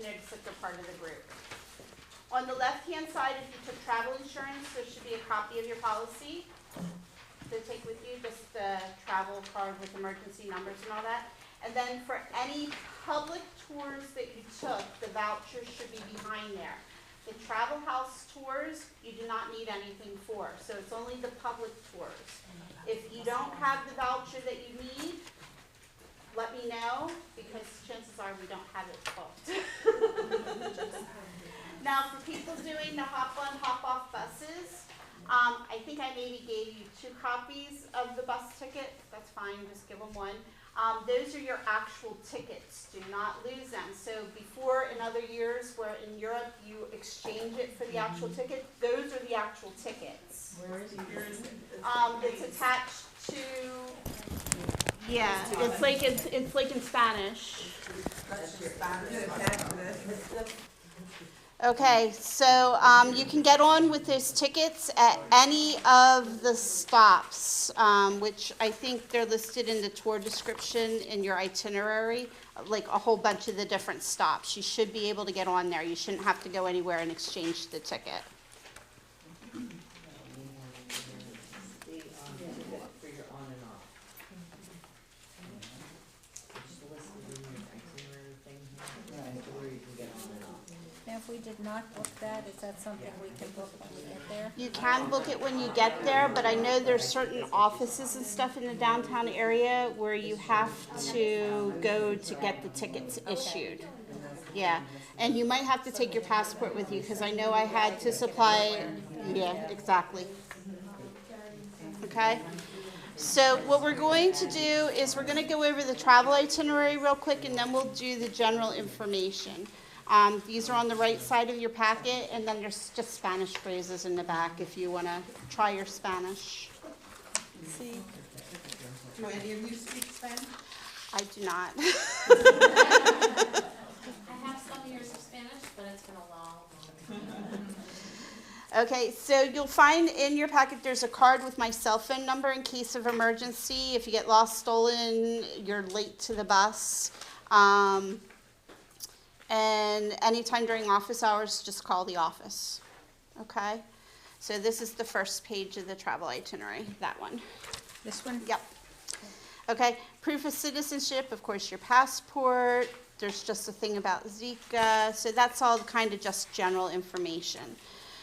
notice that they're part of the group. On the left-hand side, if you took travel insurance, there should be a copy of your policy to take with you, just the travel card with emergency numbers and all that. And then for any public tours that you took, the vouchers should be behind there. The travel house tours, you do not need anything for, so it's only the public tours. If you don't have the voucher that you need, let me know, because chances are we don't have it booked. Now, for people doing the hop-on, hop-off buses, I think I maybe gave you 2 copies of the bus ticket. That's fine, just give them one. Those are your actual tickets. Do not lose them. So before, in other years, where in Europe you exchange it for the actual ticket, those are the actual tickets. Where is it? It's attached to, yeah, it's like in Spanish. Okay, so you can get on with those tickets at any of the stops, which I think they're listed in the tour description in your itinerary, like a whole bunch of the different stops. You should be able to get on there. You shouldn't have to go anywhere and exchange the ticket. Now, if we did not book that, is that something we can book when we get there? You can book it when you get there, but I know there's certain offices and stuff in the downtown area where you have to go to get the tickets issued. Yeah, and you might have to take your passport with you, because I know I had to supply, yeah, exactly. Okay? So what we're going to do is we're going to go over the travel itinerary real quick, and then we'll do the general information. These are on the right side of your packet, and then there's just Spanish phrases in the back if you want to try your Spanish. Let's see. Do any of you speak Spanish? I do not. I have some years of Spanish, but it's been a long time. Okay, so you'll find in your packet there's a card with my cell phone number in case of emergency. If you get lost, stolen, you're late to the bus. And anytime during office hours, just call the office. Okay? So this is the first page of the travel itinerary, that one. This one? Yep. Okay, proof of citizenship, of course, your passport. There's just a thing about Zika. So that's all kind of just general information.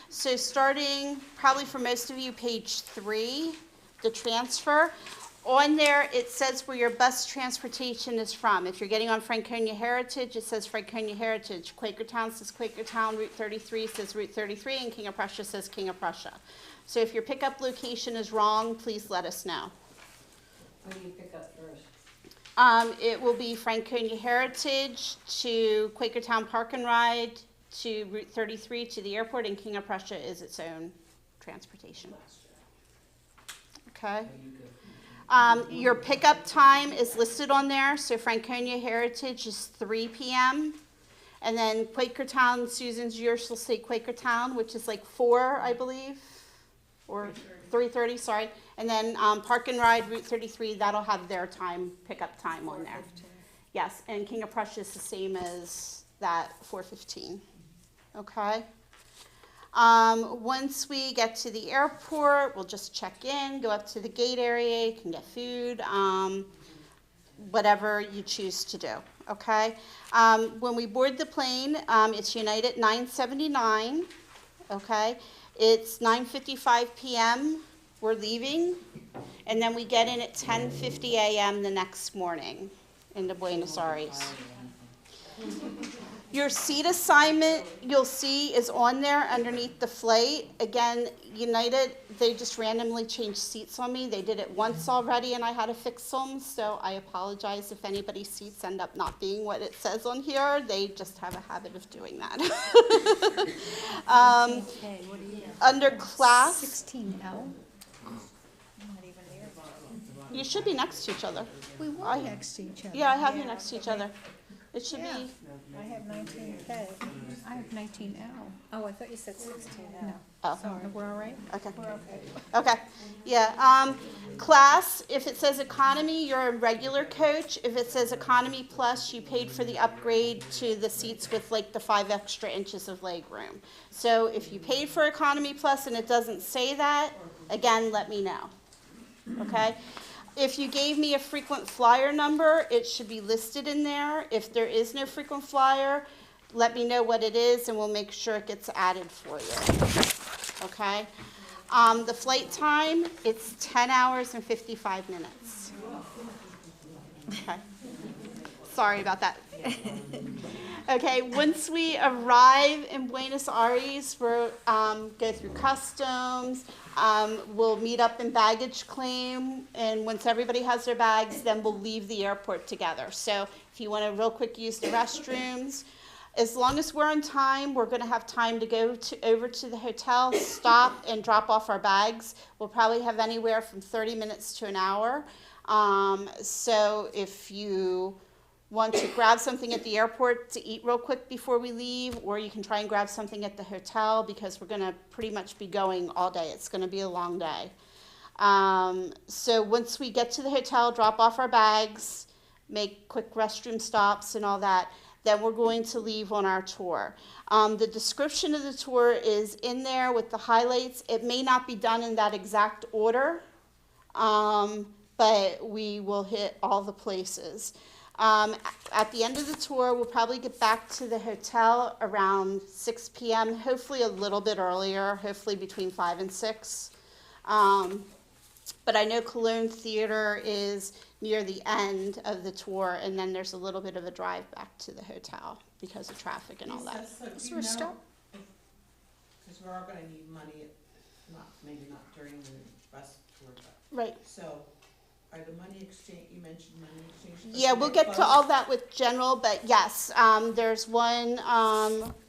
So starting, probably for most of you, page 3, the transfer. On there, it says where your bus transportation is from. If you're getting on Franconia Heritage, it says Franconia Heritage. Quakertown says Quakertown, Route 33 says Route 33, and King of Prussia says King of Prussia. So if your pickup location is wrong, please let us know. What do you pick up first? It will be Franconia Heritage to Quakertown Park and Ride to Route 33 to the airport, and King of Prussia is its own transportation. Okay? Your pickup time is listed on there. So Franconia Heritage is 3 p.m. And then Quakertown, Susan's yours will say Quakertown, which is like 4, I believe, or 3:30, sorry. And then Park and Ride, Route 33, that'll have their time, pickup time on there. Yes, and King of Prussia is the same as that, 4:15. Okay? Once we get to the airport, we'll just check in, go up to the gate area, you can get food, whatever you choose to do, okay? When we board the plane, it's United 979, okay? It's 9:55 p.m., we're leaving, and then we get in at 10:50 a.m. the next morning into Buenos Aires. Your seat assignment, you'll see, is on there underneath the flight. Again, United, they just randomly changed seats on me. They did it once already, and I had to fix them, so I apologize if anybody's seats end up not being what it says on here. They just have a habit of doing that. Okay, what do you have? Under class, 16L? I'm not even here. you should be next to each other. We were next to each other. Yeah, I have you next to each other. It should Yeah. be, I have 19K. I have 19L. Oh, I thought you said 16 now. No. oh, Sorry. We're all right? okay. We're okay. Okay, yeah, class, if it says economy, you're a regular coach. If it says economy plus, you paid for the upgrade to the seats with like the 5 extra inches of leg room. So if you paid for economy plus and it doesn't say that, again, let me know, okay? If you gave me a frequent flyer number, it should be listed in there. If there is no frequent flyer, let me know what it is and we'll make sure it gets added for you, okay? The flight time, it's 10 hours and 55 minutes. Okay. Sorry about that. Okay, once we arrive in Buenos Aires, we'll go through customs, we'll meet up in baggage claim, and once everybody has their bags, then we'll leave the airport together. So if you want to real quick use the restrooms, as long as we're on time, we're going to have time to go over to the hotel, stop, and drop off our bags. We'll probably have anywhere from 30 minutes to an hour. So if you want to grab something at the airport to eat real quick before we leave, or you can try and grab something at the hotel because we're going to pretty much be going all day. It's going to be a long day. So once we get to the hotel, drop off our bags, make quick restroom stops and all that, then we're going to leave on our tour. The description of the tour is in there with the highlights. It may not be done in that exact order, but we will hit all the places. At the end of the tour, we'll probably get back to the hotel around 6 p.m., hopefully a little bit earlier, hopefully between 5 and 6. But I know Cologne Theater is near the end of the tour, and then there's a little bit of a drive back to the hotel because of traffic and all that. Is there a stop? Because we're all gonna need money, maybe not during the bus tour, but, Right. so, are the money exchange, you mentioned money exchange? Yeah, we'll get to all that with general, but yes, there's one,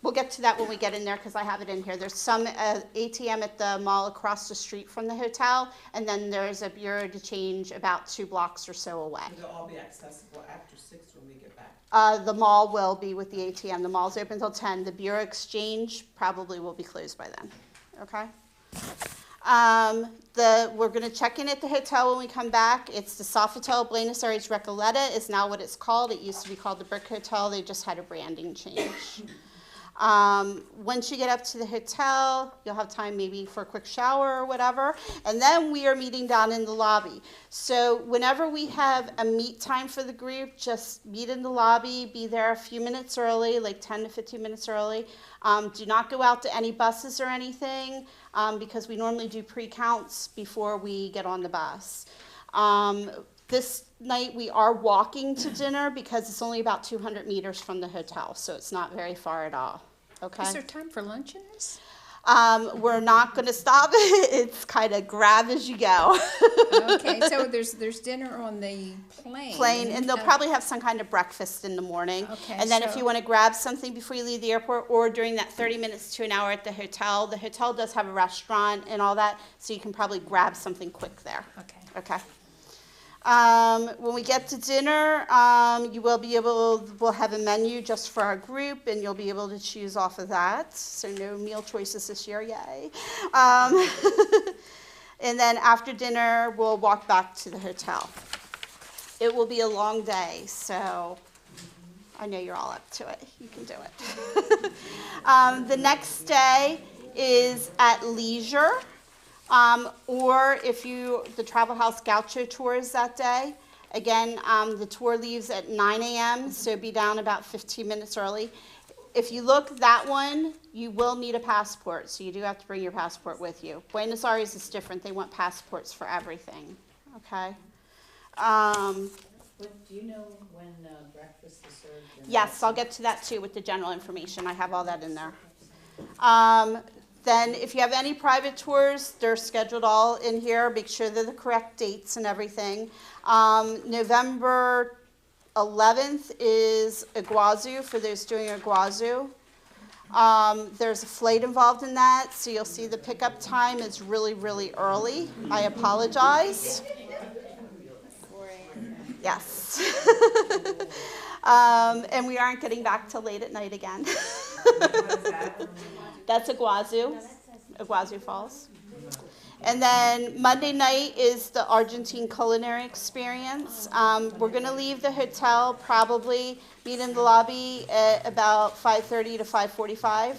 we'll get to that when we get in there because I have it in here. There's some ATM at the mall across the street from the hotel, and then there's a bureau de change about 2 blocks or so away. Will they all be accessible after 6 when we get back? The mall will be with the ATM. The mall's open until 10. The bureau exchange probably will be closed by then, okay? We're going to check in at the hotel when we come back. It's the Sofitel Buenos Aires Recoleta is now what it's called. It used to be called the Brick Hotel. They just had a branding change. Once you get up to the hotel, you'll have time maybe for a quick shower or whatever. And then we are meeting down in the lobby. So whenever we have a meet time for the group, just meet in the lobby, be there a few minutes early, like 10 to 15 minutes early. Do not go out to any buses or anything because we normally do pre-counts before we get on the bus. This night we are walking to dinner because it's only about 200 meters from the hotel, so it's not very far at all. Okay. Is there time for lunch in this? We're not going to stop. It's kind of grab as you go. Okay, so there's dinner on the plane. And they'll probably have some kind of breakfast in the morning. Okay, And then if so- you want to grab something before you leave the airport or during that 30 minutes to an hour at the hotel does have a restaurant and all that, so you can probably grab something quick there. Okay. Okay. When we get to dinner, we'll have a menu just for our group, and you'll be able to choose off of that. So no meal choices this year, yay. And then after dinner, we'll walk back to the hotel. It will be a long day, so I know you're all up to it. You can do it. The next day is at leisure. Or if the Travel House Gaucho tour is that day. Again, the tour leaves at 9 a.m., so be down about 15 minutes early. If you look, that one, you will need a passport, so you do have to bring your passport with you. Buenos Aires is different. They want passports for everything, okay? Do you know when breakfast is served? Yes, I'll get to that too with the general information. I have all that in there. Then if you have any private tours, they're scheduled all in here. Make sure they're the correct dates and everything. November 11th is Iguazu for those doing Iguazu. There's a flight involved in that, so you'll see the pickup time is really, really early. I apologize. Yes. And we aren't getting back till late at night again. That's Iguazu Falls. And then Monday night is the Argentine culinary experience. We're gonna leave the hotel, probably meet in the lobby at about 5:30 to 5:45.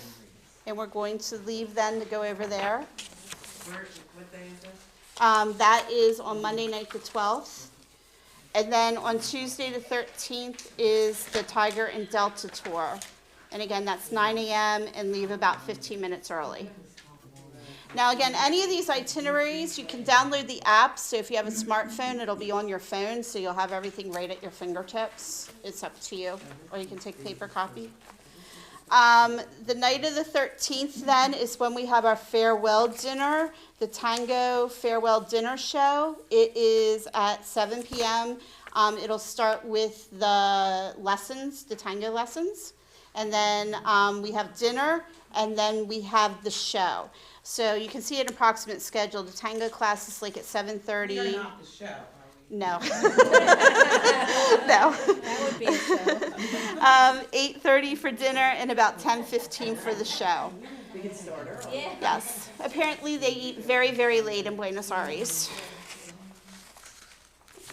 And we're going to leave then to go over there. What day is this? That is on Monday night the 12th. And then on Tuesday the 13th is the Tiger and Delta tour. And again, that's 9 a.m. and leave about 15 minutes early. Now again, any of these itineraries, you can download the app, so if you have a smartphone, it'll be on your phone, so you'll have everything right at your fingertips. It's up to you, or you can take paper copy. The night of the 13th then is when we have our farewell dinner, the Tango Farewell Dinner Show. It is at 7 p.m. It'll start with the lessons, the tango lessons, and then we have dinner, and then we have the show. So you can see an approximate schedule. The tango class is like at 7:30. You're not the show, are we? No. No. That would be a show. 8:30 for dinner and about 10:15 for the show. We can start early. Yes. Apparently they eat very, very late in Buenos Aires.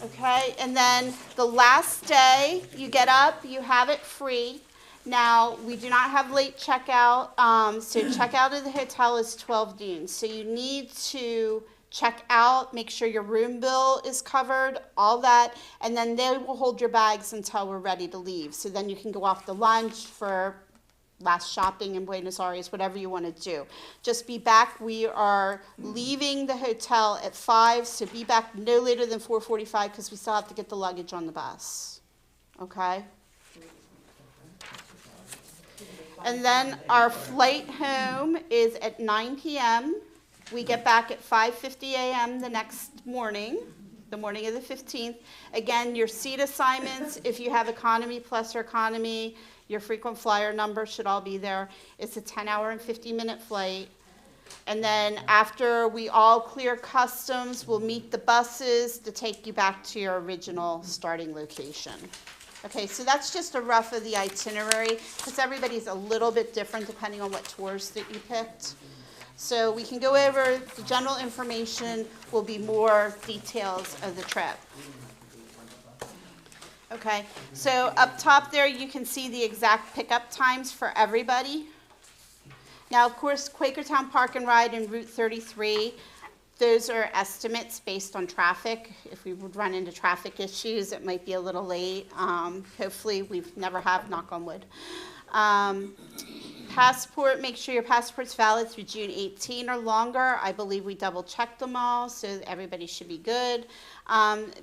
Okay, and then the last day, you get up, you have it free. Now, we do not have late checkout, so checkout of the hotel is 12 noon. So you need to check out, make sure your room bill is covered, all that, and then they will hold your bags until we're ready to leave. So then you can go off to lunch for last shopping in Buenos Aires, whatever you want to do. Just be back. We are leaving the hotel at 5, so be back no later than 4:45 because we still have to get the luggage on the bus. Okay? And then our flight home is at 9 p.m. We get back at 5:50 a.m. the next morning, the morning of the 15th. Again, your seat assignments, if you have economy plus or economy, your frequent flyer number should all be there. It's a 10-hour and 50-minute flight. And then after we all clear customs, we'll meet the buses to take you back to your original starting location. Okay, so that's just a rough of the itinerary, because everybody's a little bit different depending on what tours that you picked. So we can go over the general information, will be more details of the trip. Okay, so up top there you can see the exact pickup times for everybody. Now, of course, Quakertown Park and Ride and Route 33, those are estimates based on traffic. If we would run into traffic issues, it might be a little late. Hopefully, we've never have, knock on wood. Passport, make sure your passport's valid through June 18 or longer. I believe we double checked them all, so everybody should be good.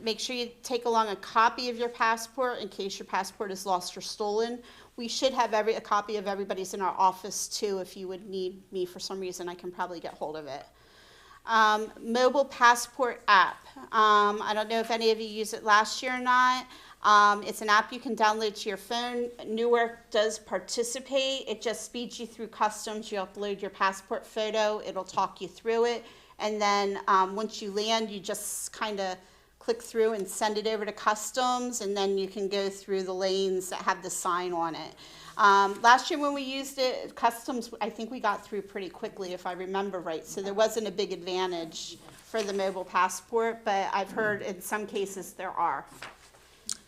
Make sure you take along a copy of your passport in case your passport is lost or stolen. We should have a copy of everybody's in our office too. If you would need me for some reason, I can probably get hold of it. Mobile passport app. I don't know if any of you used it last year or not. It's an app you can download to your phone. Newark does participate. It just speeds you through customs. You upload your passport photo. It'll talk you through it. And then once you land, you just kind of click through and send it over to customs. And then you can go through the lanes that have the sign on it. Last year when we used it, customs, I think we got through pretty quickly, if I remember right. So there wasn't a big advantage for the mobile passport, but I've heard in some cases there are.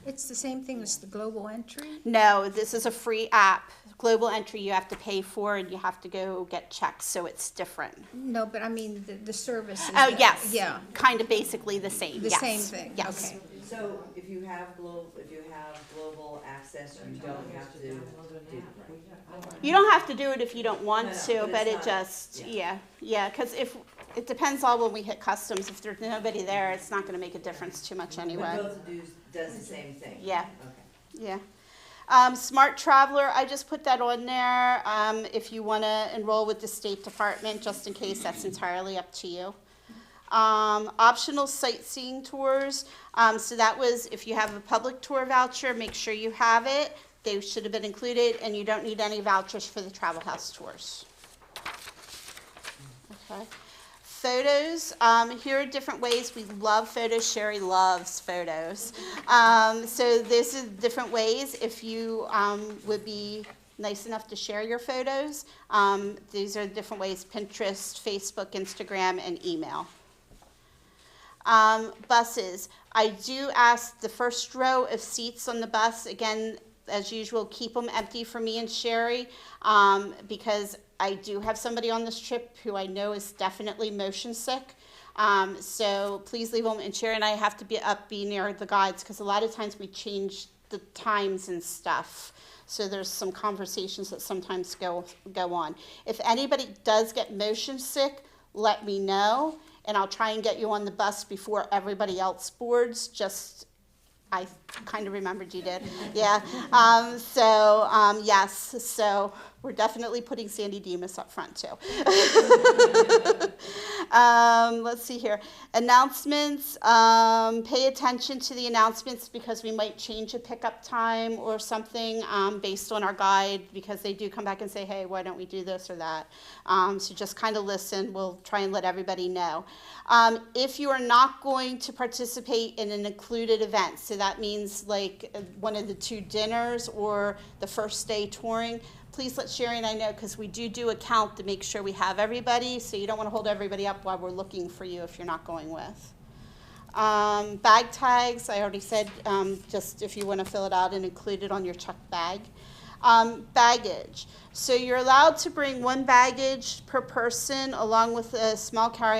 It's the same thing as the global entry? No, this is a free app. Global entry you have to pay for and you have to go get checks, so it's different. No, but I mean, the service is. Oh, yes. Yeah, Kind of basically the same, the yes. same thing, Yes. okay. So if you have global access, you don't have to do. You don't have to do it if you don't want No, to, but but it's it not- just, yeah, because if, it depends on when we hit customs. If there's nobody there, it's not going to make a difference too much anyway. But both does the same thing? Yeah. Okay. Yeah. Smart Traveler, I just put that on there. If you want to enroll with the State Department, just in case, that's entirely up to you. Optional sightseeing tours. So that was, if you have a public tour voucher, make sure you have it. They should have been included, and you don't need any vouchers for the Travel House tours. Okay. Photos, here are different ways. We love photos. Sherry loves photos. So this is different ways. If you would be nice enough to share your photos, these are different ways: Pinterest, Facebook, Instagram, and email. Buses. I do ask the first row of seats on the bus, again, as usual, keep them empty for me and Sherry, because I do have somebody on this trip who I know is definitely motion sick. So please leave them, and Sherry and I have to be near the guides, because a lot of times we change the times and stuff. So there's some conversations that sometimes go on. If anybody does get motion sick, let me know, and I'll try and get you on the bus before everybody else boards. I kind of remembered you did. Yeah. Yes. So we're definitely putting Sandy Demas up front too. Let's see here. Announcements. Pay attention to the announcements, because we might change a pickup time or something based on our guide, because they do come back and say, hey, why don't we do this or that? So just kind of listen. We'll try and let everybody know. If you are not going to participate in an included event, so that means like one of the 2 dinners or the first day touring, please let Sherry and I know, because we do a count to make sure we have everybody, so you don't want to hold everybody up while we're looking for you if you're not going with. Bag tags, I already said, just if you want to fill it out and include it on your checked bag. Baggage. So you're allowed to bring 1 baggage per person along with a small carry